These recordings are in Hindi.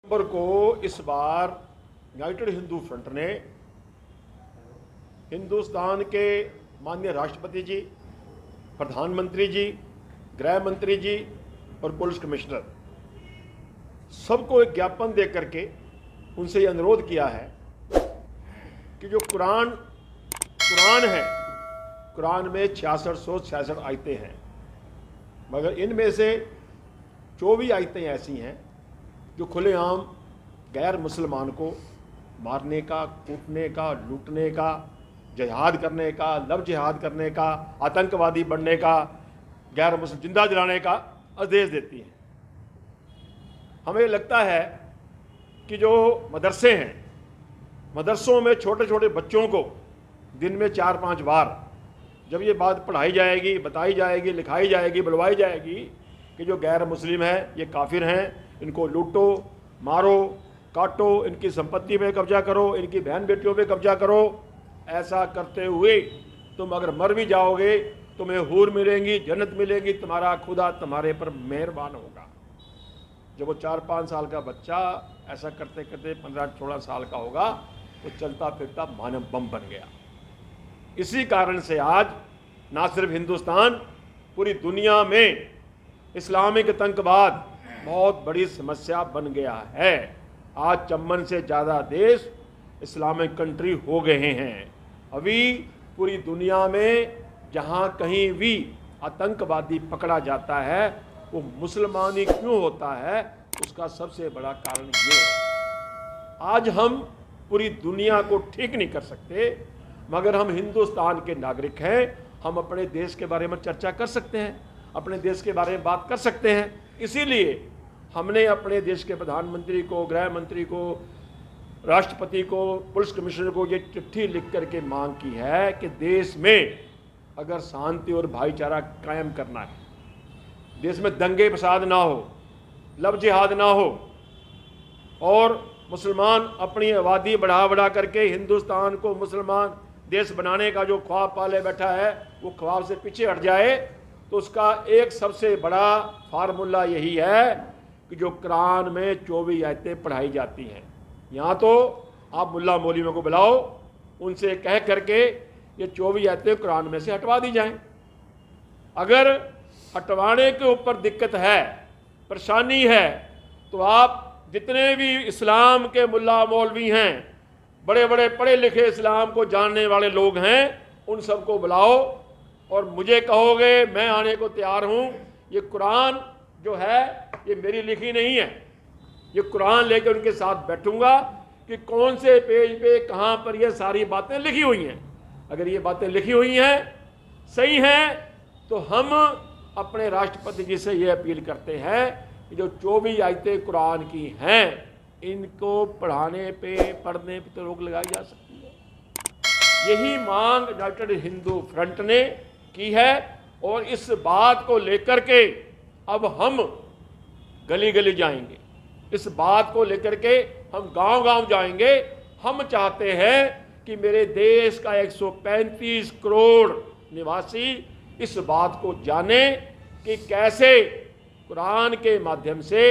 नवंबर को इस बार यूनाइटेड हिंदू फ्रंट ने हिंदुस्तान के माननीय राष्ट्रपति जी, प्रधानमंत्री जी, गृह मंत्री जी और पुलिस कमिश्नर सबको एक ज्ञापन दे करके उनसे ये अनुरोध किया है कि जो कुरान है, कुरान में 6666 आयतें हैं, मगर इनमें से 24 आयतें ऐसी हैं जो खुलेआम गैर मुसलमान को मारने का, कूटने का, लूटने का, जिहाद करने का, लव जिहाद करने का, आतंकवादी बनने का, गैर मुस्लिम जिंदा जलाने का आदेश देती हैं। हमें लगता है कि जो मदरसे हैं, मदरसों में छोटे छोटे बच्चों को दिन में 4-5 बार जब ये बात पढ़ाई जाएगी, बताई जाएगी, लिखाई जाएगी, बुलवाई जाएगी कि जो गैर मुस्लिम है ये काफिर हैं, इनको लूटो, मारो, काटो, इनकी संपत्ति पे कब्जा करो, इनकी बहन बेटियों पे कब्जा करो, ऐसा करते हुए तुम अगर मर भी जाओगे तुम्हें हूर मिलेंगी, जन्नत मिलेगी, तुम्हारा खुदा तुम्हारे पर मेहरबान होगा। जब वो 4-5 साल का बच्चा ऐसा करते करते 15-16 साल का होगा तो चलता फिरता मानव बम बन गया। इसी कारण से आज ना सिर्फ हिंदुस्तान, पूरी दुनिया में इस्लामिक आतंकवाद बहुत बड़ी समस्या बन गया है। आज चम्मन से ज़्यादा देश इस्लामिक कंट्री हो गए हैं। अभी पूरी दुनिया में जहाँ कहीं भी आतंकवादी पकड़ा जाता है वो मुसलमान ही क्यों होता है, उसका सबसे बड़ा कारण ये है। आज हम पूरी दुनिया को ठीक नहीं कर सकते, मगर हम हिंदुस्तान के नागरिक हैं, हम अपने देश के बारे में चर्चा कर सकते हैं, अपने देश के बारे में बात कर सकते हैं। इसीलिए हमने अपने देश के प्रधानमंत्री को, गृह मंत्री को, राष्ट्रपति को, पुलिस कमिश्नर को ये चिट्ठी लिख करके मांग की है कि देश में अगर शांति और भाईचारा कायम करना है, देश में दंगे फसाद ना हो, लव जिहाद ना हो और मुसलमान अपनी आबादी बढ़ा करके हिंदुस्तान को मुसलमान देश बनाने का जो ख्वाब पाले बैठा है वो ख्वाब से पीछे हट जाए, तो उसका एक सबसे बड़ा फार्मूला यही है कि जो कुरान में 24 आयतें पढ़ाई जाती हैं, यहाँ तो आप मुल्ला मौलवियों को बुलाओ, उनसे कह करके ये 24 आयतें कुरान में से हटवा दी जाएं। अगर हटवाने के ऊपर दिक्कत है, परेशानी है, तो आप जितने भी इस्लाम के मुल्ला मौलवी हैं, बड़े बड़े पढ़े लिखे इस्लाम को जानने वाले लोग हैं, उन सबको बुलाओ और मुझे कहोगे, मैं आने को तैयार हूँ। ये कुरान जो है ये मेरी लिखी नहीं है, ये कुरान लेकर उनके साथ बैठूंगा कि कौन से पेज पे कहाँ पर ये सारी बातें लिखी हुई हैं। अगर ये बातें लिखी हुई हैं, सही हैं, तो हम अपने राष्ट्रपति जी से ये अपील करते हैं कि जो 24 आयतें कुरान की हैं, इनको पढ़ने पे, पढ़ने पे तो रोक लगाई जा सकती है। यही मांग यूनाइटेड हिंदू फ्रंट ने की है और इस बात को लेकर के अब हम गली गली जाएंगे, इस बात को लेकर के हम गांव गांव जाएंगे। हम चाहते हैं कि मेरे देश का 135 करोड़ निवासी इस बात को जाने कि कैसे कुरान के माध्यम से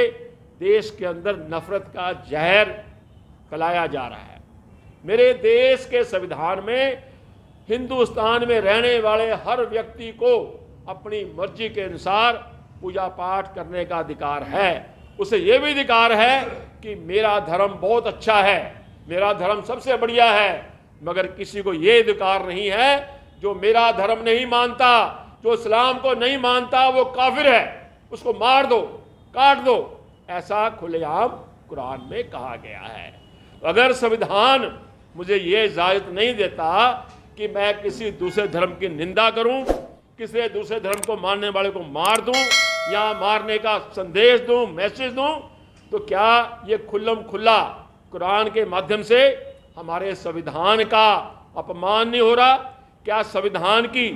देश के अंदर नफरत का जहर फैलाया जा रहा है। मेरे देश के संविधान में हिंदुस्तान में रहने वाले हर व्यक्ति को अपनी मर्जी के अनुसार पूजा पाठ करने का अधिकार है। उसे यह भी अधिकार है कि मेरा धर्म बहुत अच्छा है, मेरा धर्म सबसे बढ़िया है, मगर किसी को यह अधिकार नहीं है जो मेरा धर्म नहीं मानता, जो इस्लाम को नहीं मानता, वो काफिर है, उसको मार दो, काट दो। ऐसा खुलेआम कुरान में कहा गया है। अगर संविधान मुझे ये इजाजत नहीं देता कि मैं किसी दूसरे धर्म की निंदा करूं, किसी दूसरे धर्म को मानने वाले को मार दूं या मारने का संदेश दूं, मैसेज दूं, तो क्या ये खुल्लम खुल्ला कुरान के माध्यम से हमारे संविधान का अपमान नहीं हो रहा? क्या संविधान की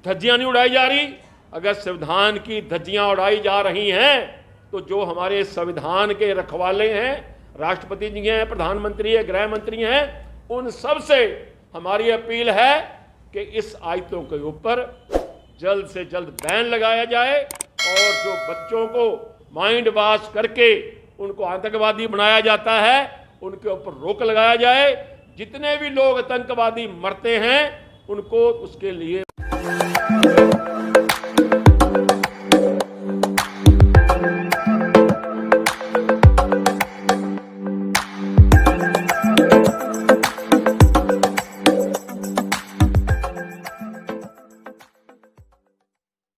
धज्जियां नहीं उड़ाई जा रही? अगर संविधान की धज्जियां उड़ाई जा रही हैं तो जो हमारे संविधान के रखवाले हैं, राष्ट्रपति जी हैं, प्रधानमंत्री है, गृह मंत्री हैं, उन सब से हमारी अपील है कि इस आयतों के ऊपर जल्द से जल्द बैन लगाया जाए और जो बच्चों को माइंड वॉश करके उनको आतंकवादी बनाया जाता है, उनके ऊपर रोक लगाया जाए। जितने भी लोग आतंकवादी मरते हैं उनको उसके लिए